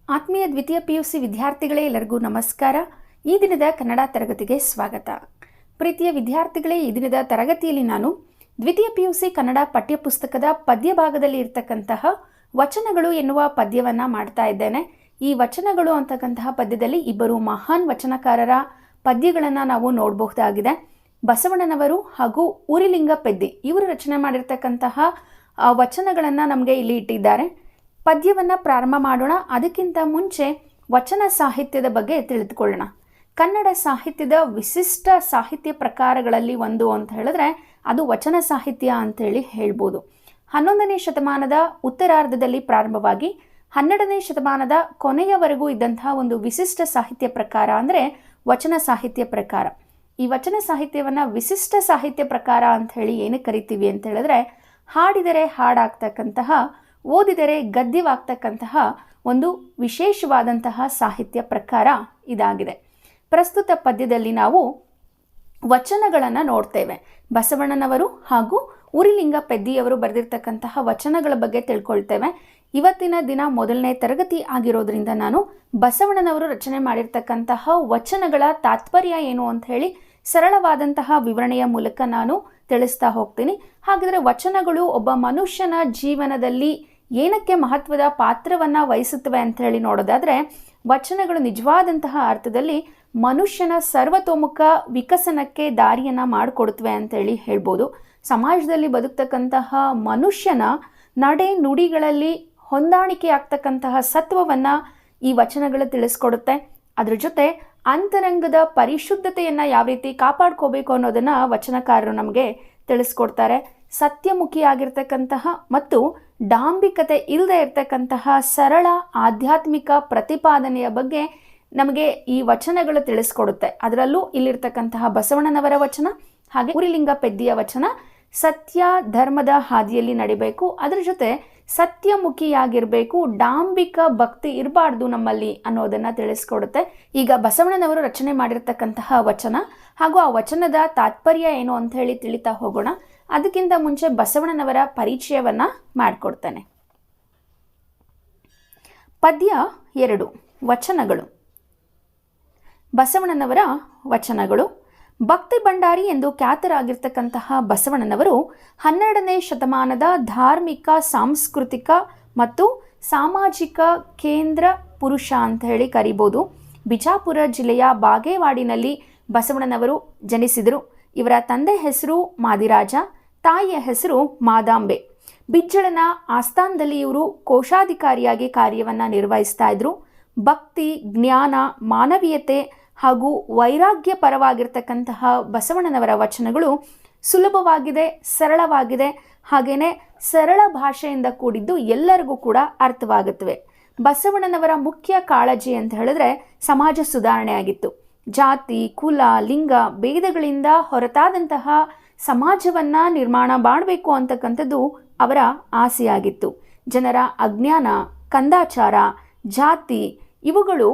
ಆತ್ಮೀಯ ದ್ವಿತೀಯ PUC ವಿದ್ಯಾರ್ಥಿಗಳೇ, ಎಲ್ಲರಿಗೂ ನಮಸ್ಕಾರ. ಈ ದಿನದ ಕನ್ನಡ ತರಗತಿಗೆ ಸ್ವಾಗತ. ಪ್ರೀತಿಯ ವಿದ್ಯಾರ್ಥಿಗಳೇ, ಈ ದಿನದ ತರಗತಿಯಲ್ಲಿ ನಾನು ದ್ವಿತೀಯ PUC ಕನ್ನಡ ಪಠ್ಯಪುಸ್ತಕದ ಪದ್ಯ ಭಾಗದಲ್ಲಿ ಇರತಕ್ಕಂತಹ ವಚನಗಳು ಎನ್ನುವ ಪದ್ಯವನ್ನು ಮಾಡ್ತಾ ಇದ್ದೇನೆ. ಈ ವಚನಗಳು ಅಂತಕ್ಕಂತಹ ಪದ್ಯದಲ್ಲಿ ಇಬ್ಬರು ಮಹಾನ್ ವಚನಕಾರರ ಪದ್ಯಗಳನ್ನು ನಾವು ನೋಡಬಹುದಾಗಿದೆ. ಬಸವಣ್ಣನವರು ಹಾಗೂ ಉರಿಲಿಂಗ ಪೆದ್ದಿ ಇವರು ರಚನೆ ಮಾಡಿರ್ತಕ್ಕಂತಹ ವಚನಗಳನ್ನು ನಮಗೆ ಇಲ್ಲಿ ಇಟ್ಟಿದ್ದಾರೆ. ಪದ್ಯವನ್ನು ಪ್ರಾರಂಭ ಮಾಡೋಣ. ಅದಕ್ಕಿಂತ ಮುಂಚೆ ವಚನ ಸಾಹಿತ್ಯದ ಬಗ್ಗೆ ತಿಳಿದುಕೊಳ್ಳೋಣ. ಕನ್ನಡ ಸಾಹಿತ್ಯದ ವಿಶಿಷ್ಟ ಸಾಹಿತ್ಯ ಪ್ರಕಾರಗಳಲ್ಲಿ ಒಂದು ಅಂತ ಹೇಳಿದ್ರೆ ಅದು ವಚನ ಸಾಹಿತ್ಯ ಅಂತೇಳಿ ಹೇಳ್ಬೋದು. 11ನೇ ಶತಮಾನದ ಉತ್ತರಾರ್ಧದಲ್ಲಿ ಪ್ರಾರಂಭವಾಗಿ 12ನೇ ಶತಮಾನದ ಕೊನೆಯವರೆಗೂ ಇದ್ದಂತಹ ಒಂದು ವಿಶಿಷ್ಟ ಸಾಹಿತ್ಯ ಪ್ರಕಾರ ಅಂದರೆ ವಚನ ಸಾಹಿತ್ಯ ಪ್ರಕಾರ. ಈ ವಚನ ಸಾಹಿತ್ಯವನ್ನು ವಿಶಿಷ್ಟ ಸಾಹಿತ್ಯ ಪ್ರಕಾರ ಅಂತ ಹೇಳಿ ಏನಕ್ಕೆ ಕರಿತೀವಿ ಅಂತ ಹೇಳಿದ್ರೆ, ಹಾಡಿದರೆ ಹಾಡಾಗ್ತಕ್ಕಂತಹ, ಓದಿದರೆ ಗದ್ಯವಾಗ್ತಕ್ಕಂತಹ ಒಂದು ವಿಶೇಷವಾದಂತಹ ಸಾಹಿತ್ಯ ಪ್ರಕಾರ ಇದಾಗಿದೆ. ಪ್ರಸ್ತುತ ಪದ್ಯದಲ್ಲಿ ನಾವು ವಚನಗಳನ್ನು ನೋಡ್ತೇವೆ. ಬಸವಣ್ಣನವರು ಹಾಗೂ ಉರಿಲಿಂಗ ಪೆದ್ದಿಯವರು ಬರೆದಿರ್ತಕ್ಕಂತಹ ವಚನಗಳ ಬಗ್ಗೆ ತಿಳ್ಕೊಳ್ತೇವೆ. ಇವತ್ತಿನ ದಿನ ಮೊದಲನೇ ತರಗತಿ ಆಗಿರೋದ್ರಿಂದ ನಾನು ಬಸವಣ್ಣನವರು ರಚನೆ ಮಾಡಿರ್ತಕ್ಕಂತಹ ವಚನಗಳ ತಾತ್ಪರ್ಯ ಏನು ಅಂತ ಹೇಳಿ ಸರಳವಾದಂತಹ ವಿವರಣೆಯ ಮೂಲಕ ನಾನು ತಿಳಿಸ್ತಾ ಹೋಗ್ತೀನಿ. ಹಾಗಾದರೆ ವಚನಗಳು ಒಬ್ಬ ಮನುಷ್ಯನ ಜೀವನದಲ್ಲಿ ಏನಕ್ಕೆ ಮಹತ್ವದ ಪಾತ್ರವನ್ನು ವಹಿಸುತ್ತವೆ ಅಂತ ಹೇಳಿ ನೋಡೋದಾದರೆ, ವಚನಗಳು ನಿಜವಾದಂತಹ ಅರ್ಥದಲ್ಲಿ ಮನುಷ್ಯನ ಸರ್ವತೋಮುಖ ವಿಕಸನಕ್ಕೆ ದಾರಿಯನ್ನು ಮಾಡಿಕೊಡುತ್ತವೆ ಅಂತೇಳಿ ಹೇಳ್ಬೋದು. ಸಮಾಜದಲ್ಲಿ ಬದುಕ್ತಕ್ಕಂತಹ ಮನುಷ್ಯನ ನಡೆ ನುಡಿಗಳಲ್ಲಿ ಹೊಂದಾಣಿಕೆ ಆಗ್ತಕ್ಕಂತಹ ಸತ್ವವನ್ನು ಈ ವಚನಗಳು ತಿಳಿಸ್ಕೊಡುತ್ತೆ. ಅದ್ರ ಜೊತೆ ಅಂತರಂಗದ ಪರಿಶುದ್ಧತೆಯನ್ನು ಯಾವ ರೀತಿ ಕಾಪಾಡ್ಕೋಬೇಕು ಅನ್ನೋದನ್ನು ವಚನಕಾರರು ನಮಗೆ ತಿಳಿಸ್ಕೊಡ್ತಾರೆ. ಸತ್ಯಮುಖಿಯಾಗಿರ್ತಕ್ಕಂತಹ ಮತ್ತು ಡಾಂಬಿಕತೆ ಇಲ್ಲದೆ ಇರತಕ್ಕಂತಹ ಸರಳ ಆಧ್ಯಾತ್ಮಿಕ ಪ್ರತಿಪಾದನೆಯ ಬಗ್ಗೆ ನಮಗೆ ಈ ವಚನಗಳು ತಿಳಿಸ್ಕೊಡುತ್ತೆ. ಅದರಲ್ಲೂ ಇಲ್ಲಿರ್ತಕ್ಕಂತಹ ಬಸವಣ್ಣನವರ ವಚನ ಹಾಗೆ ಉರಿಲಿಂಗ ಪೆದ್ದಿಯ ವಚನ ಸತ್ಯ ಧರ್ಮದ ಹಾದಿಯಲ್ಲಿ ನಡಿಬೇಕು, ಅದರ ಜೊತೆ ಸತ್ಯಮುಖಿಯಾಗಿರಬೇಕು, ಡಾಂಬಿಕ ಭಕ್ತಿ ಇರಬಾರ್ದು ನಮ್ಮಲ್ಲಿ ಅನ್ನೋದನ್ನು ತಿಳಿಸ್ಕೊಡುತ್ತೆ. ಈಗ ಬಸವಣ್ಣನವರು ರಚನೆ ಮಾಡಿರ್ತಕ್ಕಂತಹ ವಚನ ಹಾಗೂ ಆ ವಚನದ ತಾತ್ಪರ್ಯ ಏನು ಅಂತ ಹೇಳಿ ತಿಳಿತಾ ಹೋಗೋಣ. ಅದಕ್ಕಿಂತ ಮುಂಚೆ ಬಸವಣ್ಣನವರ ಪರಿಚಯವನ್ನು ಮಾಡಿಕೊಡ್ತೇನೆ. ಪದ್ಯ 2 ವಚನಗಳು. ಬಸವಣ್ಣನವರ ವಚನಗಳು. ಭಕ್ತಿ ಭಂಡಾರಿ ಎಂದು ಖ್ಯಾತರಾಗಿರ್ತಕ್ಕಂತಹ ಬಸವಣ್ಣನವರು 12ನೇ ಶತಮಾನದ ಧಾರ್ಮಿಕ, ಸಾಂಸ್ಕೃತಿಕ ಮತ್ತು ಸಾಮಾಜಿಕ ಕೇಂದ್ರ ಪುರುಷ ಅಂತ ಹೇಳಿ ಕರಿಬೋದು. ಬಿಜಾಪುರ ಜಿಲ್ಲೆಯ ಬಾಗೇವಾಡಿನಲ್ಲಿ ಬಸವಣ್ಣನವರು ಜನಿಸಿದರು. ಇವರ ತಂದೆ ಹೆಸರು ಮಾದಿರಾಜ, ತಾಯಿಯ ಹೆಸರು ಮಾದಾಂಬೆ. ಬಿಜ್ಜಳನ ಆಸ್ಥಾನದಲ್ಲಿ ಇವರು ಕೋಶಾಧಿಕಾರಿಯಾಗಿ ಕಾರ್ಯವನ್ನು ನಿರ್ವಹಿಸ್ತಾ ಇದ್ರು. ಭಕ್ತಿ, ಜ್ಞಾನ, ಮಾನವೀಯತೆ ಹಾಗೂ ವೈರಾಗ್ಯ ಪರವಾಗಿರ್ತಕ್ಕಂತಹ ಬಸವಣ್ಣನವರ ವಚನಗಳು ಸುಲಭವಾಗಿದೆ, ಸರಳವಾಗಿದೆ, ಹಾಗೆಯೇ ಸರಳ ಭಾಷೆಯಿಂದ ಕೂಡಿದ್ದು ಎಲ್ಲರಿಗೂ ಕೂಡ ಅರ್ಥವಾಗುತ್ತವೆ. ಬಸವಣ್ಣನವರ ಮುಖ್ಯ ಕಾಳಜಿ ಅಂತ ಹೇಳಿದ್ರೆ ಸಮಾಜ ಸುಧಾರಣೆ ಆಗಿತ್ತು. ಜಾತಿ, ಕುಲ, ಲಿಂಗ ಭೇದಗಳಿಂದ ಹೊರತಾದಂತಹ ಸಮಾಜವನ್ನು ನಿರ್ಮಾಣ ಮಾಡಬೇಕು ಅಂತಕ್ಕಂಥದ್ದು ಅವರ ಆಸೆಯಾಗಿತ್ತು. ಜನರ ಅಜ್ಞಾನ, ಕಂದಾಚಾರ, ಜಾತಿ ಇವುಗಳು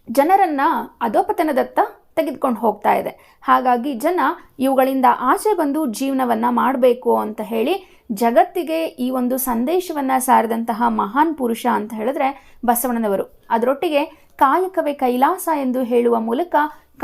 ಜನರನ್ನು ಅಧೋಪತನದತ್ತ ತೆಗೆದುಕೊಂಡು ಹೋಗ್ತಾ ಇದೆ. ಹಾಗಾಗಿ ಜನ ಇವುಗಳಿಂದ ಆಚೆ ಬಂದು ಜೀವನವನ್ನು ಮಾಡಬೇಕು ಅಂತ ಹೇಳಿ ಜಗತ್ತಿಗೆ ಈ ಒಂದು ಸಂದೇಶವನ್ನು ಸಾರಿದಂತಹ ಮಹಾನ್ ಪುರುಷ ಅಂತ ಹೇಳಿದ್ರೆ ಬಸವಣ್ಣನವರು. ಅದರೊಟ್ಟಿಗೆ ಕಾಯಕವೇ ಕೈಲಾಸ ಎಂದು ಹೇಳುವ ಮೂಲಕ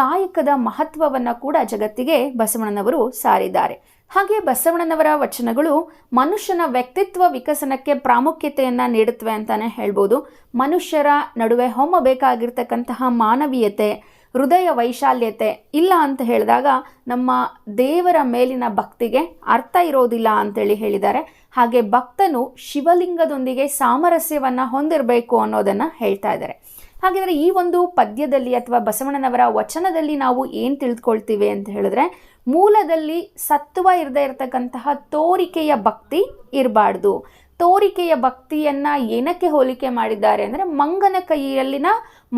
ಕಾಯಕದ ಮಹತ್ವವನ್ನು ಕೂಡ ಜಗತ್ತಿಗೆ ಬಸವಣ್ಣನವರು ಸಾರಿದ್ದಾರೆ. ಹಾಗೆ ಬಸವಣ್ಣನವರ ವಚನಗಳು ಮನುಷ್ಯನ ವ್ಯಕ್ತಿತ್ವ ವಿಕಸನಕ್ಕೆ ಪ್ರಾಮುಖ್ಯತೆಯನ್ನು ನೀಡುತ್ತವೆ ಅಂತಾನೆ ಹೇಳ್ಬೋದು. ಮನುಷ್ಯರ ನಡುವೆ ಹೊಮ್ಮಬೇಕಾಗಿರ್ತಕ್ಕಂತಹ ಮಾನವೀಯತೆ, ಹೃದಯ ವೈಶಾಲ್ಯತೆ ಇಲ್ಲ ಅಂತ ಹೇಳಿದಾಗ ನಮ್ಮ ದೇವರ ಮೇಲಿನ ಭಕ್ತಿಗೆ ಅರ್ಥ ಇರೋದಿಲ್ಲ ಅಂತೇಳಿ ಹೇಳಿದ್ದಾರೆ. ಹಾಗೆ ಭಕ್ತನು ಶಿವಲಿಂಗದೊಂದಿಗೆ ಸಾಮರಸ್ಯವನ್ನು ಹೊಂದಿರಬೇಕು ಅನ್ನೋದನ್ನು ಹೇಳ್ತಾ ಇದ್ದಾರೆ. ಹಾಗಾದರೆ ಈ ಒಂದು ಪದ್ಯದಲ್ಲಿ ಅಥವಾ ಬಸವಣ್ಣನವರ ವಚನದಲ್ಲಿ ನಾವು ಏನು ತಿಳಿದುಕೊಳ್ತೀವಿ ಅಂತ ಹೇಳಿದ್ರೆ, ಮೂಲದಲ್ಲಿ ಸತ್ವ ಇರದೇ ಇರತಕ್ಕಂತಹ ತೋರಿಕೆಯ ಭಕ್ತಿ ಇರಬಾರ್ದು. ತೋರಿಕೆಯ ಭಕ್ತಿಯನ್ನು ಏನಕ್ಕೆ ಹೋಲಿಕೆ ಮಾಡಿದ್ದಾರೆ ಅಂದರೆ ಮಂಗನ ಕೈಯಲ್ಲಿನ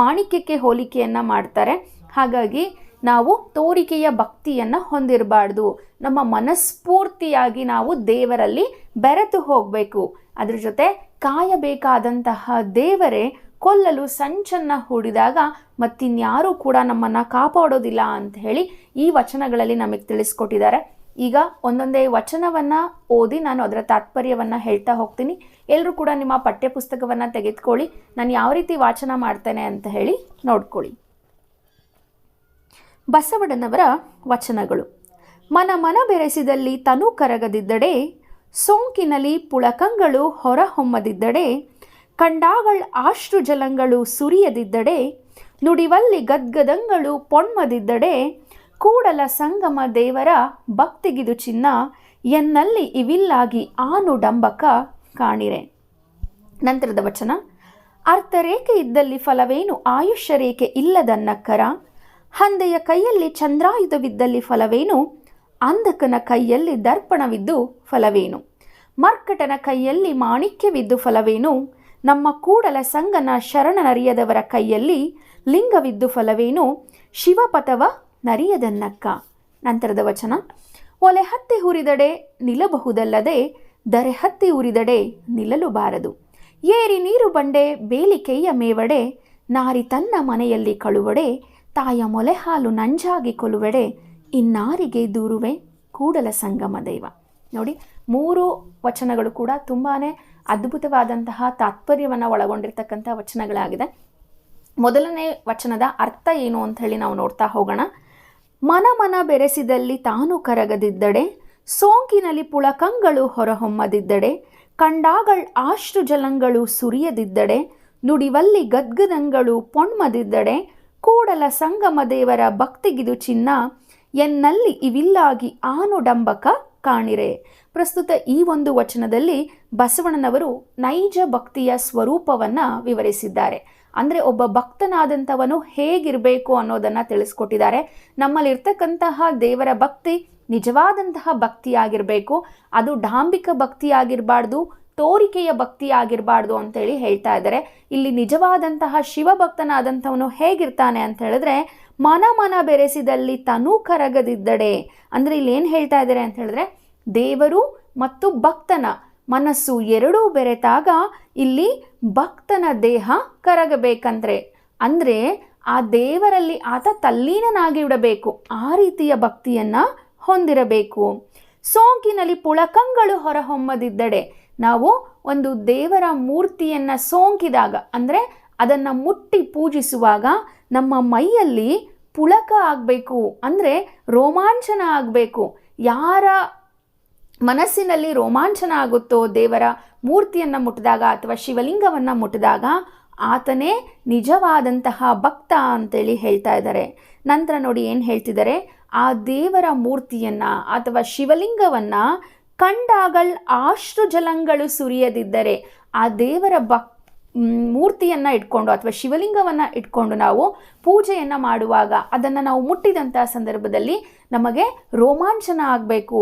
ಮಾಣಿಕ್ಯಕ್ಕೆ ಹೋಲಿಕೆಯನ್ನು ಮಾಡ್ತಾರೆ. ಹಾಗಾಗಿ ನಾವು ತೋರಿಕೆಯ ಭಕ್ತಿಯನ್ನು ಹೊಂದಿರಬಾರ್ದು. ನಮ್ಮ ಮನಸ್ಫೂರ್ತಿಯಾಗಿ ನಾವು ದೇವರಲ್ಲಿ ಬೆರೆತು ಹೋಗಬೇಕು. ಅದ್ರ ಜೊತೆ ಕಾಯಬೇಕಾದಂತಹ ದೇವರೇ ಕೊಲ್ಲಲು ಸಂಚನ್ನು ಹೂಡಿದಾಗ ಮತ್ತಿನ್ಯಾರೂ ಕೂಡ ನಮ್ಮನ್ನು ಕಾಪಾಡೋದಿಲ್ಲ ಅಂತ ಹೇಳಿ ಈ ವಚನಗಳಲ್ಲಿ ನಮಗೆ ತಿಳಿಸ್ಕೊಟ್ಟಿದ್ದಾರೆ. ಈಗ ಒಂದೊಂದೇ ವಚನವನ್ನು ಓದಿ ನಾನು ಅದರ ತಾತ್ಪರ್ಯವನ್ನು ಹೇಳ್ತಾ ಹೋಗ್ತೀನಿ. ಎಲ್ಲರೂ ಕೂಡ ನಿಮ್ಮ ಪಠ್ಯಪುಸ್ತಕವನ್ನು ತೆಗೆದುಕೊಳ್ಳಿ. ನಾನು ಯಾವ ರೀತಿ ವಾಚನ ಮಾಡ್ತೇನೆ ಅಂತ ಹೇಳಿ ನೋಡ್ಕೊಳ್ಳಿ. ಬಸವಣ್ಣನವರ ವಚನಗಳು. ಮನ ಮನ ಬೆರೆಸಿದಲ್ಲಿ ತನು ಕರಗದಿದ್ದಡೆ, ಸೋಂಕಿನಲ್ಲಿ ಪುಳಕಂಗಳು ಹೊರಹೊಮ್ಮದಿದ್ದಡೆ, ಕಂಡಾಗಳ್ ಆಶ್ರು ಜಲಂಗಳು ಸುರಿಯದಿದ್ದಡೆ, ನುಡಿವಲ್ಲಿ ಗದ್ಗದಂಗಳು ಪೊಣ್ಮದಿದ್ದಡೆ, ಕೂಡಲ ಸಂಗಮ ದೇವರ ಭಕ್ತಿಗಿದು ಚಿನ್ನ, ಎನ್ನಲ್ಲಿ ಇವಿಲ್ಲಾಗಿ ಆನುಡಂಬಕ ಕಾಣಿರೆ. ನಂತರದ ವಚನ. ಅರ್ಥರೇಖೆ ಇದ್ದಲ್ಲಿ ಫಲವೇನು ಆಯುಷ್ಯ ರೇಖೆ ಇಲ್ಲದನ್ನಕ್ಕರ, ಹಂದೆಯ ಕೈಯಲ್ಲಿ ಚಂದ್ರಾಯುಧವಿದ್ದಲ್ಲಿ ಫಲವೇನು, ಅಂಧಕನ ಕೈಯಲ್ಲಿ ದರ್ಪಣವಿದ್ದು ಫಲವೇನು, ಮರ್ಕಟನ ಕೈಯಲ್ಲಿ ಮಾಣಿಕ್ಯವಿದ್ದು ಫಲವೇನು, ನಮ್ಮ ಕೂಡಲ ಸಂಗನ ಶರಣನರಿಯದವರ ಕೈಯಲ್ಲಿ ಲಿಂಗವಿದ್ದು ಫಲವೇನು, ಶಿವಪಥವ ನರಿಯದನ್ನಕ್ಕ. ನಂತರದ ವಚನ. ಒಲೆ ಹತ್ತಿ ಹುರಿದಡೆ ನಿಲ್ಲಬಹುದಲ್ಲದೆ, ದರೆ ಹತ್ತಿ ಉರಿದಡೆ ನಿಲ್ಲಲು ಬಾರದು, ಏರಿ ನೀರು ಬಂಡೆ ಬೇಲಿಕೆಯ ಮೇವಡೆ, ನಾರಿ ತನ್ನ ಮನೆಯಲ್ಲಿ ಕಳುವಡೆ, ತಾಯ ಮೊಲೆ ಹಾಲು ನಂಜಾಗಿ ಕೊಲುವೆಡೆ, ಇನ್ನಾರಿಗೆ ದೂರುವೆ ಕೂಡಲ ಸಂಗಮ ದೈವ. ನೋಡಿ, 3 ವಚನಗಳು ಕೂಡ ತುಂಬಾ ಅದ್ಭುತವಾದಂತಹ ತಾತ್ಪರ್ಯವನ್ನು ಒಳಗೊಂಡಿರ್ತಕ್ಕಂಥ ವಚನಗಳಾಗಿದೆ. ಮೊದಲನೇ ವಚನದ ಅರ್ಥ ಏನು ಅಂತ ಹೇಳಿ ನಾವು ನೋಡ್ತಾ ಹೋಗೋಣ. ಮನ ಮನ ಬೆರೆಸಿದಲ್ಲಿ ತಾನು ಕರಗದಿದ್ದಡೆ, ಸೋಂಕಿನಲ್ಲಿ ಪುಳಕಂಗಳು ಹೊರಹೊಮ್ಮದಿದ್ದಡೆ, ಕಂಡಾಗಳ್ ಆಶ್ರು ಜಲಂಗಳು ಸುರಿಯದಿದ್ದಡೆ, ನುಡಿವಲ್ಲಿ ಗದ್ಗದಂಗಳು ಪೊಣ್ಮದಿದ್ದಡೆ, ಕೂಡಲ ಸಂಗಮ ದೇವರ ಭಕ್ತಿಗಿದು ಚಿನ್ನ, ಎನ್ನಲ್ಲಿ ಇವಿಲ್ಲಾಗಿ ಆನುಡಂಬಕ ಕಾಣಿರೆ. ಪ್ರಸ್ತುತ ಈ ಒಂದು ವಚನದಲ್ಲಿ ಬಸವಣ್ಣನವರು ನೈಜ ಭಕ್ತಿಯ ಸ್ವರೂಪವನ್ನು ವಿವರಿಸಿದ್ದಾರೆ. ಅಂದರೆ ಒಬ್ಬ ಭಕ್ತನಾದಂಥವನು ಹೇಗಿರಬೇಕು ಅನ್ನೋದನ್ನು ತಿಳಿಸ್ಕೊಟ್ಟಿದ್ದಾರೆ. ನಮ್ಮಲ್ಲಿರ್ತಕ್ಕಂತಹ ದೇವರ ಭಕ್ತಿ ನಿಜವಾದಂತಹ ಭಕ್ತಿಯಾಗಿರಬೇಕು. ಅದು ಡಾಂಬಿಕ ಭಕ್ತಿಯಾಗಿರಬಾರ್ದು, ತೋರಿಕೆಯ ಭಕ್ತಿ ಆಗಿರಬಾರ್ದು ಅಂತೇಳಿ ಹೇಳ್ತಾ ಇದ್ದಾರೆ. ಇಲ್ಲಿ ನಿಜವಾದಂತಹ ಶಿವಭಕ್ತನಾದಂಥವನು ಹೇಗಿರ್ತಾನೆ ಅಂತ ಹೇಳಿದ್ರೆ, ಮನ ಮನ ಬೆರೆಸಿದಲ್ಲಿ ತನು ಕರಗದಿದ್ದಡೆ. ಅಂದರೆ ಇಲ್ಲಿ ಏನು ಹೇಳ್ತಾ ಇದ್ದಾರೆ ಅಂತ ಹೇಳಿದ್ರೆ, ದೇವರು ಮತ್ತು ಭಕ್ತನ ಮನಸ್ಸು ಎರಡೂ ಬೆರೆತಾಗ ಇಲ್ಲಿ ಭಕ್ತನ ದೇಹ ಕರಗಬೇಕಂದ್ರೆ, ಅಂದರೆ ಆ ದೇವರಲ್ಲಿ ಆತ ತಲ್ಲೀನನಾಗಿ ಬಿಡಬೇಕು, ಆ ರೀತಿಯ ಭಕ್ತಿಯನ್ನು ಹೊಂದಿರಬೇಕು. ಸೋಂಕಿನಲ್ಲಿ ಪುಳಕಂಗಳು ಹೊರಹೊಮ್ಮದಿದ್ದಡೆ, ನಾವು ಒಂದು ದೇವರ ಮೂರ್ತಿಯನ್ನು ಸೋಂಕಿದಾಗ, ಅಂದರೆ ಅದನ್ನು ಮುಟ್ಟಿ ಪೂಜಿಸುವಾಗ ನಮ್ಮ ಮೈಯಲ್ಲಿ ಪುಳಕ ಆಗಬೇಕು, ಅಂದರೆ ರೋಮಾಂಚನ ಆಗಬೇಕು. ಯಾರ ಮನಸ್ಸಿನಲ್ಲಿ ರೋಮಾಂಚನ ಆಗುತ್ತೋ ದೇವರ ಮೂರ್ತಿಯನ್ನು ಮುಟ್ಟಿದಾಗ ಅಥವಾ ಶಿವಲಿಂಗವನ್ನು ಮುಟ್ಟಿದಾಗ, ಆತನೇ ನಿಜವಾದಂತಹ ಭಕ್ತ ಅಂತೇಳಿ ಹೇಳ್ತಾ ಇದ್ದಾರೆ. ನಂತರ ನೋಡಿ ಏನು ಹೇಳ್ತಿದ್ದಾರೆ, ಆ ದೇವರ ಮೂರ್ತಿಯನ್ನು ಅಥವಾ ಶಿವಲಿಂಗವನ್ನು ಕಂಡಾಗಳ್ ಆಶ್ರು ಜಲಂಗಳು ಸುರಿಯದಿದ್ದರೆ, ಆ ದೇವರ ಮೂರ್ತಿಯನ್ನು ಇಟ್ಕೊಂಡು ಅಥವಾ ಶಿವಲಿಂಗವನ್ನು ಇಟ್ಕೊಂಡು ನಾವು ಪೂಜೆಯನ್ನು ಮಾಡುವಾಗ ಅದನ್ನು ನಾವು ಮುಟ್ಟಿದಂಥ ಸಂದರ್ಭದಲ್ಲಿ ನಮಗೆ ರೋಮಾಂಚನ ಆಗಬೇಕು.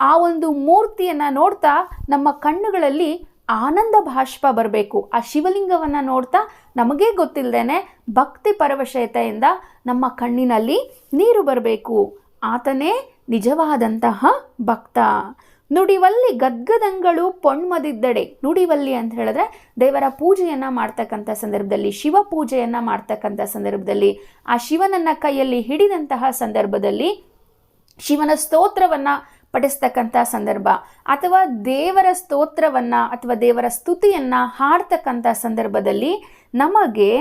ಆ ಒಂದು ಮೂರ್ತಿಯನ್ನು ನೋಡ್ತಾ ನಮ್ಮ ಕಣ್ಣುಗಳಲ್ಲಿ ಆನಂದ ಭಾಷ್ಪ ಬರಬೇಕು. ಆ ಶಿವಲಿಂಗವನ್ನು ನೋಡ್ತಾ ನಮಗೇ ಗೊತ್ತಿಲ್ಲದೇನೆ ಭಕ್ತಿ ಪರವಶತೆಯಿಂದ ನಮ್ಮ ಕಣ್ಣಿನಲ್ಲಿ ನೀರು ಬರಬೇಕು. ಆತನೇ ನಿಜವಾದಂತಹ ಭಕ್ತ. ನುಡಿವಲ್ಲಿ ಗದ್ಗದಂಗಳು ಪೊಣ್ಮದಿದ್ದಡೆ. ನುಡಿವಲ್ಲಿ ಅಂತ ಹೇಳಿದ್ರೆ ದೇವರ ಪೂಜೆಯನ್ನು ಮಾಡ್ತಕ್ಕಂಥ ಸಂದರ್ಭದಲ್ಲಿ, ಶಿವ ಪೂಜೆಯನ್ನು ಮಾಡ್ತಕ್ಕಂಥ ಸಂದರ್ಭದಲ್ಲಿ, ಆ ಶಿವನನ್ನು ಕೈಯಲ್ಲಿ ಹಿಡಿದಂತಹ ಸಂದರ್ಭದಲ್ಲಿ, ಶಿವನ ಸ್ತೋತ್ರವನ್ನು ಪಠಿಸ್ತಕ್ಕಂಥ ಸಂದರ್ಭ ಅಥವಾ ದೇವರ ಸ್ತೋತ್ರವನ್ನು ಅಥವಾ ದೇವರ ಸ್ತುತಿಯನ್ನು ಹಾಡ್ತಕ್ಕಂಥ ಸಂದರ್ಭದಲ್ಲಿ ನಮಗೆ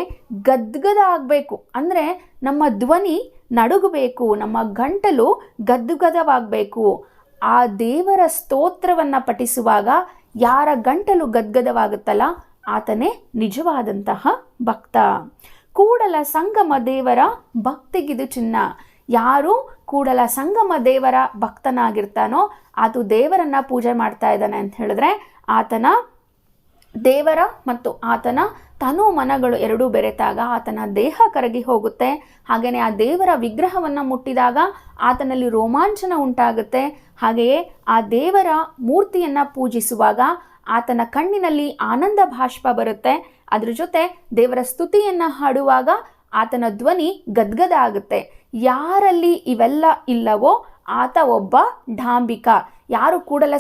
ಗದ್ಗದ ಆಗಬೇಕು. ಅಂದರೆ ನಮ್ಮ ಧ್ವನಿ ನಡುಗಬೇಕು, ನಮ್ಮ ಗಂಟಲು ಗದ್ಗದವಾಗಬೇಕು. ಆ ದೇವರ ಸ್ತೋತ್ರವನ್ನು ಪಠಿಸುವಾಗ ಯಾರ ಗಂಟಲು ಗದ್ಗದವಾಗುತ್ತಲ್ಲ ಆತನೇ ನಿಜವಾದಂತಹ ಭಕ್ತ. ಕೂಡಲ ಸಂಗಮ ದೇವರ ಭಕ್ತಿಗಿದು ಚಿನ್ನ. ಯಾರು ಕೂಡಲ ಸಂಗಮ ದೇವರ ಭಕ್ತನಾಗಿರ್ತಾನೋ ಆತ ದೇವರನ್ನು ಪೂಜೆ ಮಾಡ್ತಾ ಇದ್ದಾನೆ ಅಂತ ಹೇಳಿದ್ರೆ, ಆತನ ದೇವರ ಮತ್ತು ಆತನ ತನು ಮನಗಳು ಎರಡೂ ಬೆರೆತಾಗ ಆತನ ದೇಹ ಕರಗಿ ಹೋಗುತ್ತೆ. ಹಾಗೆಯೇ ಆ ದೇವರ ವಿಗ್ರಹವನ್ನು ಮುಟ್ಟಿದಾಗ ಆತನಲ್ಲಿ ರೋಮಾಂಚನ ಉಂಟಾಗುತ್ತೆ. ಹಾಗೆಯೇ ಆ ದೇವರ ಮೂರ್ತಿಯನ್ನು ಪೂಜಿಸುವಾಗ ಆತನ ಕಣ್ಣಿನಲ್ಲಿ ಆನಂದ ಭಾಷ್ಪ ಬರುತ್ತೆ. ಅದ್ರ ಜೊತೆ ದೇವರ ಸ್ತುತಿಯನ್ನು ಹಾಡುವಾಗ ಆತನ ಧ್ವನಿ ಗದ್ಗದ ಆಗುತ್ತೆ. ಯಾರಲ್ಲಿ ಇವೆಲ್ಲ ಇಲ್ಲವೋ ಆತ ಒಬ್ಬ ಡಾಂಬಿಕ. ಯಾರು ಕೂಡಲ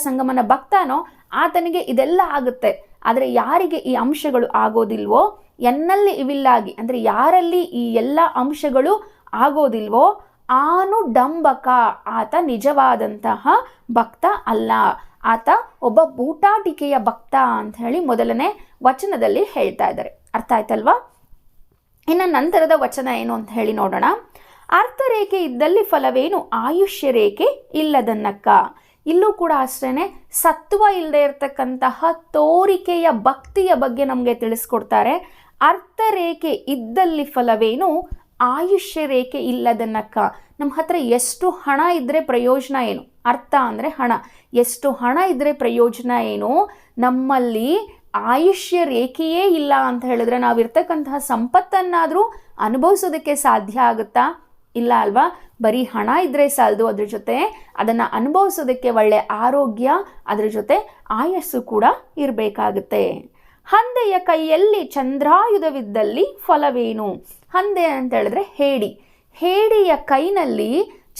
ಸಂಗಮನ ಭಕ್ತನೋ ಆತನಿಗೆ ಇದೆಲ್ಲ ಆಗುತ್ತೆ. ಆದರೆ ಯಾರಿಗೆ ಈ ಅಂಶಗಳು ಆಗೋದಿಲ್ವೋ, ಎನ್ನಲ್ಲಿ ಇವಿಲ್ಲಾಗಿ ಅಂದರೆ ಯಾರಲ್ಲಿ ಈ ಎಲ್ಲ ಅಂಶಗಳು ಆಗೋದಿಲ್ವೋ ಆನು ಡಂಬಕ, ಆತ ನಿಜವಾದಂತಹ ಭಕ್ತ ಅಲ್ಲ. ಆತ ಒಬ್ಬ ಬೂಟಾಟಿಕೆಯ ಭಕ್ತ ಅಂತ ಹೇಳಿ ಮೊದಲನೇ ವಚನದಲ್ಲಿ ಹೇಳ್ತಾ ಇದ್ದಾರೆ. ಅರ್ಥ ಆಯ್ತಲ್ವಾ? ಇನ್ನು ನಂತರದ ವಚನ ಏನು ಅಂತ ಹೇಳಿ ನೋಡೋಣ. ಅರ್ಥರೇಖೆ ಇದ್ದಲ್ಲಿ ಫಲವೇನು, ಆಯುಷ್ಯ ರೇಖೆ ಇಲ್ಲದನ್ನಕ್ಕ. ಇಲ್ಲೂ ಕೂಡ ಅಷ್ಟೇನೆ ಸತ್ವ ಇಲ್ಲದೆ ಇರತಕ್ಕಂತಹ ತೋರಿಕೆಯ ಭಕ್ತಿಯ ಬಗ್ಗೆ ನಮಗೆ ತಿಳಿಸ್ಕೊಡ್ತಾರೆ. ಅರ್ಥರೇಖೆ ಇದ್ದಲ್ಲಿ ಫಲವೇನು, ಆಯುಷ್ಯ ರೇಖೆ ಇಲ್ಲದನ್ನಕ್ಕ. ನಮ್ಮ ಹತ್ರ ಎಷ್ಟು ಹಣ ಇದ್ದರೆ ಪ್ರಯೋಜನ ಏನು? ಅರ್ಥ ಅಂದರೆ ಹಣ. ಎಷ್ಟು ಹಣ ಇದ್ದರೆ ಪ್ರಯೋಜನ ಏನು? ನಮ್ಮಲ್ಲಿ ಆಯುಷ್ಯ ರೇಖೆಯೇ ಇಲ್ಲ ಅಂತ ಹೇಳಿದ್ರೆ ನಾವಿರ್ತಕ್ಕಂತಹ ಸಂಪತ್ತನ್ನಾದರೂ ಅನುಭವಿಸೋದಕ್ಕೆ ಸಾಧ್ಯ ಆಗುತ್ತಾ? ಇಲ್ಲ ಅಲ್ವಾ? ಬರೀ ಹಣ ಇದ್ದರೆ ಸಾಲದು, ಅದ್ರ ಜೊತೆ ಅದನ್ನು ಅನುಭವಿಸೋದಕ್ಕೆ ಒಳ್ಳೆ ಆರೋಗ್ಯ, ಅದ್ರ ಜೊತೆ ಆಯಸ್ಸು ಕೂಡ ಇರಬೇಕಾಗುತ್ತೆ. ಹಂದೆಯ ಕೈಯಲ್ಲಿ ಚಂದ್ರಾಯುಧವಿದ್ದಲ್ಲಿ ಫಲವೇನು? ಹಂದೆ ಅಂತ ಹೇಳಿದ್ರೆ ಹೇಡಿ. ಹೇಡಿಯ ಕೈನಲ್ಲಿ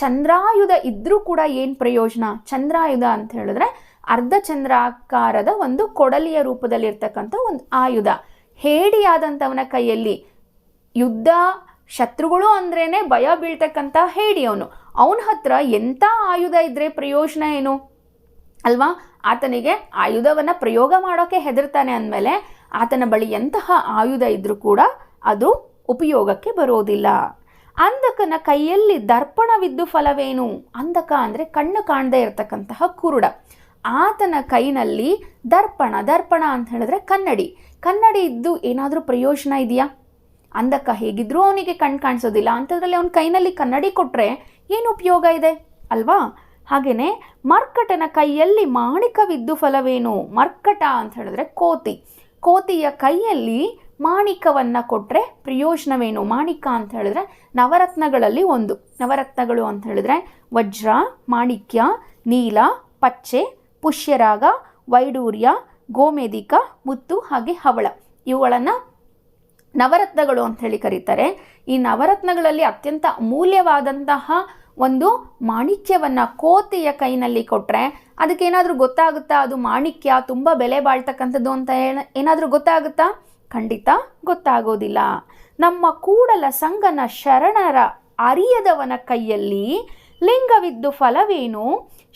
ಚಂದ್ರಾಯುಧ ಇದ್ರೂ ಕೂಡ ಏನು ಪ್ರಯೋಜನ? ಚಂದ್ರಾಯುಧ ಅಂತ ಹೇಳಿದ್ರೆ ಅರ್ಧ ಚಂದ್ರಾಕಾರದ ಒಂದು ಕೊಡಲಿಯ ರೂಪದಲ್ಲಿ ಇರ್ತಕ್ಕಂಥ ಒಂದು ಆಯುಧ. ಹೇಡಿಯಾದಂಥವನ ಕೈಯಲ್ಲಿ ಯುದ್ಧ, ಶತ್ರುಗಳು ಅಂದ್ರೇನೆ ಭಯ ಬೀಳ್ತಕ್ಕಂಥ ಹೇಡಿಯವನು, ಅವನ ಹತ್ರ ಎಂಥ ಆಯುಧ ಇದ್ದರೆ ಪ್ರಯೋಜನ ಏನು ಅಲ್ವಾ? ಆತನಿಗೆ ಆಯುಧವನ್ನು ಪ್ರಯೋಗ ಮಾಡೋಕ್ಕೆ ಹೆದರ್ತಾನೆ ಅಂದಮೇಲೆ ಆತನ ಬಳಿ ಎಂತಹ ಆಯುಧ ಇದ್ರೂ ಕೂಡ ಅದು ಉಪಯೋಗಕ್ಕೆ ಬರೋದಿಲ್ಲ. ಅಂಧಕನ ಕೈಯಲ್ಲಿ ದರ್ಪಣವಿದ್ದು ಫಲವೇನು? ಅಂಧಕ ಅಂದರೆ ಕಣ್ಣು ಕಾಣದೇ ಇರತಕ್ಕಂತಹ ಕುರುಡ. ಆತನ ಕೈನಲ್ಲಿ ದರ್ಪಣ ಅಂತ ಹೇಳಿದ್ರೆ ಕನ್ನಡಿ ಇದ್ದು ಏನಾದರೂ ಪ್ರಯೋಜನ ಇದೆಯಾ? ಅಂಧಕ ಹೇಗಿದ್ರೂ ಅವನಿಗೆ ಕಣ್ಣು ಕಾಣಿಸೋದಿಲ್ಲ, ಅಂಥದ್ರಲ್ಲಿ ಅವನ ಕೈನಲ್ಲಿ ಕನ್ನಡಿ ಕೊಟ್ಟರೆ ಏನು ಉಪಯೋಗ ಇದೆ ಅಲ್ವಾ? ಹಾಗೆಯೇ ಮರ್ಕಟನ ಕೈಯಲ್ಲಿ ಮಾಣಿಕವಿದ್ದು ಫಲವೇನು? ಮರ್ಕಟ ಅಂತ ಹೇಳಿದ್ರೆ ಕೋತಿಯ ಕೈಯಲ್ಲಿ ಮಾಣಿಕವನ್ನು ಕೊಟ್ಟರೆ ಪ್ರಯೋಜನವೇನು? ಮಾಣಿಕ ಅಂತ ಹೇಳಿದ್ರೆ ನವರತ್ನಗಳಲ್ಲಿ ಒಂದು. ನವರತ್ನಗಳು ಅಂತ ಹೇಳಿದ್ರೆ ವಜ್ರ, ಮಾಣಿಕ್ಯ, ನೀಲ, ಪಚ್ಚೆ, ಪುಷ್ಯರಾಗ, ವೈಡೂರ್ಯ, ಗೋಮೇದಿಕ, ಮುತ್ತು ಹಾಗೆ ಹವಳ. ಇವುಗಳನ್ನು ನವರತ್ನಗಳು ಅಂತ ಹೇಳಿ ಕರೀತಾರೆ. ಈ ನವರತ್ನಗಳಲ್ಲಿ ಅತ್ಯಂತ ಅಮೂಲ್ಯವಾದಂತಹ ಒಂದು ಮಾಣಿಕ್ಯವನ್ನು ಕೋತಿಯ ಕೈನಲ್ಲಿ ಕೊಟ್ಟರೆ ಅದಕ್ಕೇನಾದರೂ ಗೊತ್ತಾಗುತ್ತಾ? ಅದು ಮಾಣಿಕ್ಯ ತುಂಬ ಬೆಲೆ ಬಾಳ್ತಕ್ಕಂಥದ್ದು ಅಂತ ಏನಾದರೂ ಗೊತ್ತಾಗುತ್ತಾ? ಖಂಡಿತ ಗೊತ್ತಾಗೋದಿಲ್ಲ. ನಮ್ಮ ಕೂಡಲ ಸಂಗನ ಶರಣರ ಅರಿಯದವನ ಕೈಯಲ್ಲಿ ಲಿಂಗವಿದ್ದು ಫಲವೇನು?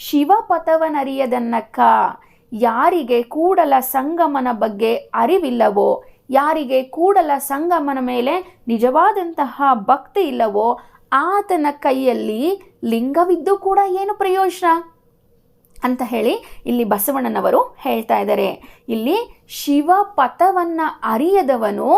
ಶಿವಪಥವನರಿಯದನ್ನಕ್ಕ. ಯಾರಿಗೆ ಕೂಡಲ ಸಂಗಮನ ಬಗ್ಗೆ ಅರಿವಿಲ್ಲವೋ, ಯಾರಿಗೆ ಕೂಡಲ ಸಂಗಮನ ಮೇಲೆ ನಿಜವಾದಂತಹ ಭಕ್ತಿ ಇಲ್ಲವೋ ಆತನ ಕೈಯಲ್ಲಿ ಲಿಂಗವಿದ್ದು ಕೂಡ ಏನು ಪ್ರಯೋಜನ ಅಂತ ಹೇಳಿ ಇಲ್ಲಿ ಬಸವಣ್ಣನವರು ಹೇಳ್ತಾ ಇದ್ದಾರೆ. ಇಲ್ಲಿ ಶಿವಪಥವನ್ನು ಅರಿಯದವನು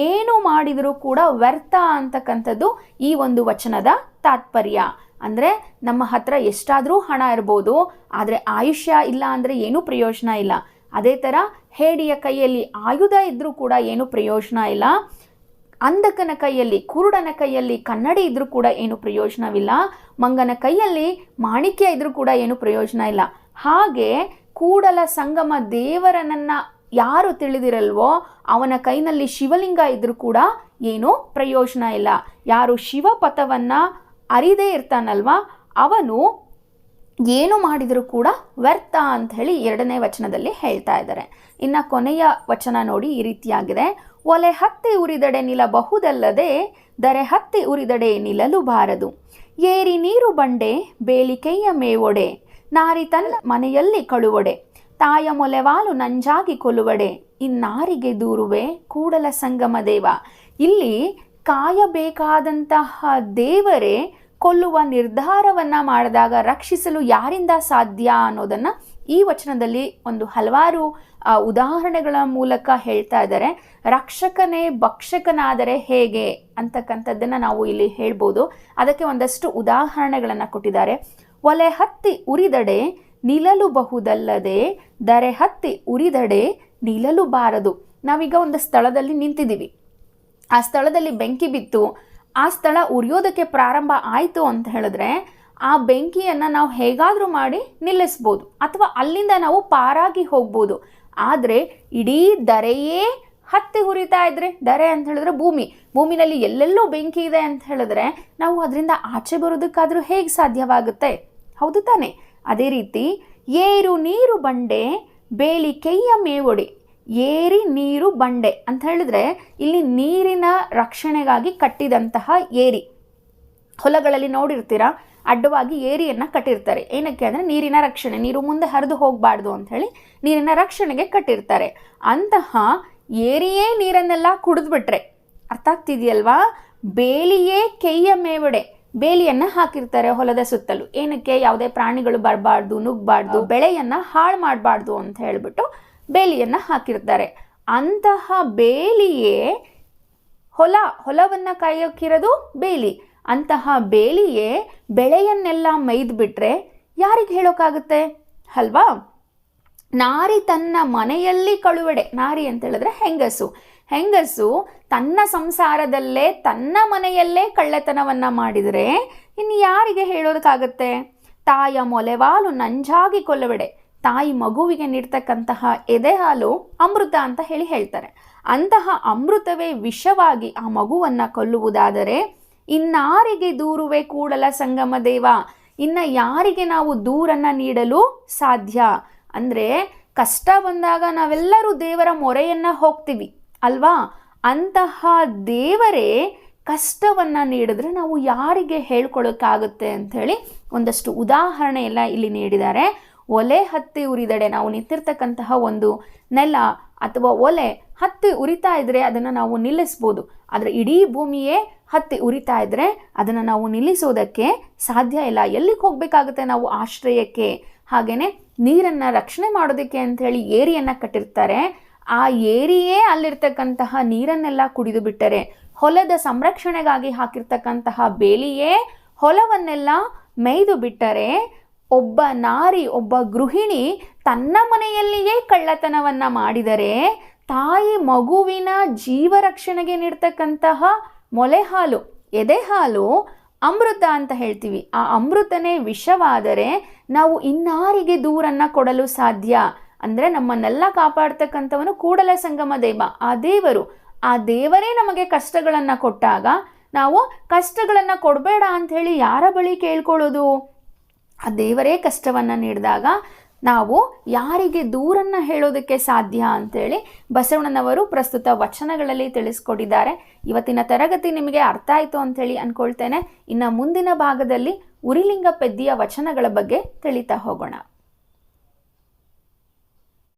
ಏನು ಮಾಡಿದರೂ ಕೂಡ ವ್ಯರ್ಥ ಅಂತಕ್ಕಂಥದ್ದು ಈ ಒಂದು ವಚನದ ತಾತ್ಪರ್ಯ. ಅಂದರೆ ನಮ್ಮ ಹತ್ರ ಎಷ್ಟಾದರೂ ಹಣ ಇರ್ಬೋದು, ಆದರೆ ಆಯುಷ್ಯ ಇಲ್ಲ ಅಂದರೆ ಏನೂ ಪ್ರಯೋಜನ ಇಲ್ಲ. ಅದೇ ಥರ ಹೇಡಿಯ ಕೈಯಲ್ಲಿ ಆಯುಧ ಇದ್ದರೂ ಕೂಡ ಏನೂ ಪ್ರಯೋಜನ ಇಲ್ಲ. ಅಂಧಕನ ಕೈಯಲ್ಲಿ, ಕುರುಡನ ಕೈಯಲ್ಲಿ ಕನ್ನಡಿ ಇದ್ರೂ ಕೂಡ ಏನು ಪ್ರಯೋಜನವಿಲ್ಲ. ಮಂಗನ ಕೈಯಲ್ಲಿ ಮಾಣಿಕ್ಯ ಇದ್ರೂ ಕೂಡ ಏನು ಪ್ರಯೋಜನ ಇಲ್ಲ. ಹಾಗೆ ಕೂಡಲ ಸಂಗಮ ದೇವರನನ್ನು ಯಾರು ತಿಳಿದಿರಲ್ವೋ ಅವನ ಕೈನಲ್ಲಿ ಶಿವಲಿಂಗ ಇದ್ರೂ ಕೂಡ ಏನೂ ಪ್ರಯೋಜನ ಇಲ್ಲ. ಯಾರು ಶಿವಪಥವನ್ನು ಅರಿದೇ ಇರ್ತಾನಲ್ವ ಅವನು ಏನು ಮಾಡಿದರೂ ಕೂಡ ವ್ಯರ್ಥ ಅಂತ ಹೇಳಿ 2ನೇ ವಚನದಲ್ಲಿ ಹೇಳ್ತಾ ಇದ್ದಾರೆ. ಇನ್ನು ಕೊನೆಯ ವಚನ ನೋಡಿ ಈ ರೀತಿಯಾಗಿದೆ. ಒಲೆ ಹತ್ತಿ ಉರಿದಡೆ ನಿಲ್ಲಬಹುದಲ್ಲದೆ ದರೆ ಹತ್ತಿ ಉರಿದಡೆ ನಿಲ್ಲಲು ಬಾರದು. ಏರಿ ನೀರು ಬಂಡೆ ಬೇಲಿಕೆಯ ಮೇವೊಡೆ ನಾರಿ ತನ್ನ ಮನೆಯಲ್ಲಿ ಕಳುವಡೆ ತಾಯ ಮೊಲೆವಾಲು ನಂಜಾಗಿ ಕೊಲುವಡೆ ಇನ್ನಾರಿಗೆ ದೂರುವೆ ಕೂಡಲ ಸಂಗಮ ದೇವ. ಇಲ್ಲಿ ಕಾಯಬೇಕಾದಂತಹ ದೇವರೇ ಕೊಲ್ಲುವ ನಿರ್ಧಾರವನ್ನು ಮಾಡಿದಾಗ ರಕ್ಷಿಸಲು ಯಾರಿಂದ ಸಾಧ್ಯ ಅನ್ನೋದನ್ನು ಈ ವಚನದಲ್ಲಿ ಒಂದು ಹಲವಾರು ಉದಾಹರಣೆಗಳ ಮೂಲಕ ಹೇಳ್ತಾ ಇದ್ದಾರೆ. ರಕ್ಷಕನೇ ಭಕ್ಷಕನಾದರೆ ಹೇಗೆ ಅಂತಕ್ಕಂಥದ್ದನ್ನು ನಾವು ಇಲ್ಲಿ ಹೇಳ್ಬೋದು. ಅದಕ್ಕೆ ಒಂದಷ್ಟು ಉದಾಹರಣೆಗಳನ್ನು ಕೊಟ್ಟಿದ್ದಾರೆ. ಒಲೆ ಹತ್ತಿ ಉರಿದಡೆ ನಿಲ್ಲಲು ಬಹುದಲ್ಲದೆ ದರೆ ಹತ್ತಿ ಉರಿದಡೆ ನಿಲ್ಲಲು ಬಾರದು. ನಾವೀಗ ಒಂದು ಸ್ಥಳದಲ್ಲಿ ನಿಂತಿದ್ದೀವಿ, ಆ ಸ್ಥಳದಲ್ಲಿ ಬೆಂಕಿ ಬಿತ್ತು, ಆ ಸ್ಥಳ ಉರಿಯೋದಕ್ಕೆ ಪ್ರಾರಂಭ ಆಯಿತು ಅಂತ ಹೇಳಿದ್ರೆ ಆ ಬೆಂಕಿಯನ್ನು ನಾವು ಹೇಗಾದರೂ ಮಾಡಿ ನಿಲ್ಲಿಸ್ಬೋದು ಅಥವಾ ಅಲ್ಲಿಂದ ನಾವು ಪಾರಾಗಿ ಹೋಗ್ಬೋದು. ಆದರೆ ಇಡೀ ದರೆಯೇ ಹತ್ತಿ ಉರಿತಾ ಇದ್ರೆ, ದರೆ ಅಂತ ಹೇಳಿದ್ರೆ ಭೂಮಿನಲ್ಲಿ ಎಲ್ಲೆಲ್ಲೋ ಬೆಂಕಿ ಇದೆ ಅಂತ ಹೇಳಿದ್ರೆ ನಾವು ಅದರಿಂದ ಆಚೆ ಬರೋದಕ್ಕಾದರೂ ಹೇಗೆ ಸಾಧ್ಯವಾಗುತ್ತೆ? ಹೌದು ತಾನೆ? ಅದೇ ರೀತಿ ಏರು ನೀರು ಬಂಡೆ ಬೇಲಿಕೆಯ ಮೇವೊಡೆ. ಏರಿ ನೀರು ಬಂಡೆ ಅಂತ ಹೇಳಿದ್ರೆ ಇಲ್ಲಿ ನೀರಿನ ರಕ್ಷಣೆಗಾಗಿ ಕಟ್ಟಿದಂತಹ ಏರಿ. ಹೊಲಗಳಲ್ಲಿ ನೋಡಿರ್ತೀರಾ, ಅಡ್ಡವಾಗಿ ಏರಿಯನ್ನು ಕಟ್ಟಿರ್ತಾರೆ. ಏನಕ್ಕೆ ಅಂದರೆ ನೀರಿನ ರಕ್ಷಣೆ, ನೀರು ಮುಂದೆ ಹರಿದು ಹೋಗಬಾರ್ದು ಅಂಥೇಳಿ ನೀರಿನ ರಕ್ಷಣೆಗೆ ಕಟ್ಟಿರ್ತಾರೆ. ಅಂತಹ ಏರಿಯೇ ನೀರನ್ನೆಲ್ಲ ಕುಡಿದ್ಬಿಟ್ರೆ, ಅರ್ಥ ಆಗ್ತಿದೆಯಲ್ವಾ? ಬೇಲಿಯೇ ಕೆಯ್ಯ ಮೇವಡೆ, ಬೇಲಿಯನ್ನು ಹಾಕಿರ್ತಾರೆ ಹೊಲದ ಸುತ್ತಲೂ. ಏನಕ್ಕೆ? ಯಾವುದೇ ಪ್ರಾಣಿಗಳು ಬರಬಾರ್ದು, ನುಗ್ಗಬಾರ್ದು, ಬೆಳೆಯನ್ನು ಹಾಳು ಮಾಡಬಾರ್ದು ಅಂತ ಹೇಳಿಬಿಟ್ಟು ಬೇಲಿಯನ್ನು ಹಾಕಿರ್ತಾರೆ. ಅಂತಹ ಬೇಲಿಯೇ ಹೊಲವನ್ನು ಕಾಯೋಕ್ಕಿರೋದು ಬೇಲಿ. ಅಂತಹ ಬೇಲಿಯೇ ಬೆಳೆಯನ್ನೆಲ್ಲ ಮೇಯ್ದು ಬಿಟ್ರೆ ಯಾರಿಗೆ ಹೇಳೋಕ್ಕಾಗುತ್ತೆ ಅಲ್ವಾ? ನಾರಿ ತನ್ನ ಮನೆಯಲ್ಲಿ ಕಳುವಡೆ, ನಾರಿ ಅಂತ ಹೇಳಿದ್ರೆ ಹೆಂಗಸು ತನ್ನ ಸಂಸಾರದಲ್ಲೇ ತನ್ನ ಮನೆಯಲ್ಲೇ ಕಳ್ಳತನವನ್ನು ಮಾಡಿದರೆ ಇನ್ನು ಯಾರಿಗೆ ಹೇಳೋದಕ್ಕಾಗತ್ತೆ? ತಾಯ ಮೊಲೆವಾಲು ನಂಜಾಗಿ ಕೊಲ್ಲಬೇಡೆ, ತಾಯಿ ಮಗುವಿಗೆ ನೀಡ್ತಕ್ಕಂತಹ ಎದೆ ಹಾಲು ಅಮೃತ ಅಂತ ಹೇಳ್ತಾರೆ. ಅಂತಹ ಅಮೃತವೇ ವಿಷವಾಗಿ ಆ ಮಗುವನ್ನು ಕೊಲ್ಲುವುದಾದರೆ ಇನ್ನಾರಿಗೆ ದೂರುವೆ ಕೂಡಲ ಸಂಗಮ ದೇವ, ಇನ್ನು ಯಾರಿಗೆ ನಾವು ದೂರನ್ನು ನೀಡಲು ಸಾಧ್ಯ? ಅಂದರೆ ಕಷ್ಟ ಬಂದಾಗ ನಾವೆಲ್ಲರೂ ದೇವರ ಮೊರೆಯನ್ನು ಹೋಗ್ತೀವಿ ಅಲ್ವಾ? ಅಂತಹ ದೇವರೇ ಕಷ್ಟವನ್ನು ನೀಡಿದ್ರೆ ನಾವು ಯಾರಿಗೆ ಹೇಳ್ಕೊಳಕ್ಕಾಗುತ್ತೆ ಅಂಥೇಳಿ ಒಂದಷ್ಟು ಉದಾಹರಣೆ ಎಲ್ಲ ಇಲ್ಲಿ ನೀಡಿದ್ದಾರೆ. ಒಲೆ ಹತ್ತಿ ಉರಿದಡೆ, ನಾವು ನಿಂತಿರ್ತಕ್ಕಂತಹ ಒಂದು ನೆಲ ಅಥವಾ ಒಲೆ ಹತ್ತಿ ಉರಿತಾ ಇದ್ದರೆ ಅದನ್ನು ನಾವು ನಿಲ್ಲಿಸ್ಬೋದು. ಆದರೆ ಇಡೀ ಭೂಮಿಯೇ ಹತ್ತಿ ಉರಿತಾ ಇದ್ದರೆ ಅದನ್ನು ನಾವು ನಿಲ್ಲಿಸೋದಕ್ಕೆ ಸಾಧ್ಯ ಇಲ್ಲ. ಎಲ್ಲಿಗೆ ಹೋಗಬೇಕಾಗುತ್ತೆ ನಾವು ಆಶ್ರಯಕ್ಕೆ? ಹಾಗೆಯೇ ನೀರನ್ನು ರಕ್ಷಣೆ ಮಾಡೋದಕ್ಕೆ ಅಂಥೇಳಿ ಏರಿಯನ್ನು ಕಟ್ಟಿರ್ತಾರೆ. ಆ ಏರಿಯೇ ಅಲ್ಲಿರ್ತಕ್ಕಂತಹ ನೀರನ್ನೆಲ್ಲ ಕುಡಿದು ಬಿಟ್ಟರೆ, ಹೊಲದ ಸಂರಕ್ಷಣೆಗಾಗಿ ಹಾಕಿರ್ತಕ್ಕಂತಹ ಬೇಲಿಯೇ ಹೊಲವನ್ನೆಲ್ಲ ಮೇಯ್ದು ಬಿಟ್ಟರೆ, ಒಬ್ಬ ನಾರಿ, ಒಬ್ಬ ಗೃಹಿಣಿ ತನ್ನ ಮನೆಯಲ್ಲಿಯೇ ಕಳ್ಳತನವನ್ನು ಮಾಡಿದರೆ ತಾಯಿ ಮಗುವಿನ ಜೀವ ರಕ್ಷಣೆಗೆ ನೀಡ್ತಕ್ಕಂತಹ ಮೊಲೆ ಹಾಲು, ಎದೆ ಹಾಲು ಅಮೃತ ಅಂತ ಹೇಳ್ತೀವಿ. ಆ ಅಮೃತನೇ ವಿಷವಾದರೆ ನಾವು ಇನ್ನಾರಿಗೆ ದೂರನ್ನು ಕೊಡಲು ಸಾಧ್ಯ? ಅಂದರೆ ನಮ್ಮನ್ನೆಲ್ಲ ಕಾಪಾಡ್ತಕ್ಕಂಥವನು ಕೂಡಲ ಸಂಗಮ ದೇವ, ಆ ದೇವರೇ ನಮಗೆ ಕಷ್ಟಗಳನ್ನು ಕೊಟ್ಟಾಗ ನಾವು ಕಷ್ಟಗಳನ್ನು ಕೊಡಬೇಡ ಅಂಥೇಳಿ ಯಾರ ಬಳಿ ಕೇಳ್ಕೊಳ್ಳೋದು? ಆ ದೇವರೇ ಕಷ್ಟವನ್ನು ನೀಡಿದಾಗ ನಾವು ಯಾರಿಗೆ ದೂರನ್ನು ಹೇಳೋದಕ್ಕೆ ಸಾಧ್ಯ ಅಂಥೇಳಿ ಬಸವಣ್ಣನವರು ಪ್ರಸ್ತುತ ವಚನಗಳಲ್ಲಿ ತಿಳಿಸ್ಕೊಟ್ಟಿದ್ದಾರೆ. ಇವತ್ತಿನ ತರಗತಿ ನಿಮಗೆ ಅರ್ಥ ಆಯಿತು ಅಂಥೇಳಿ ಅಂದ್ಕೊಳ್ತೇನೆ. ಇನ್ನು ಮುಂದಿನ ಭಾಗದಲ್ಲಿ ಉರಿಲಿಂಗ ಪೆದ್ದಿಯ ವಚನಗಳ ಬಗ್ಗೆ ತಿಳಿತಾ ಹೋಗೋಣ.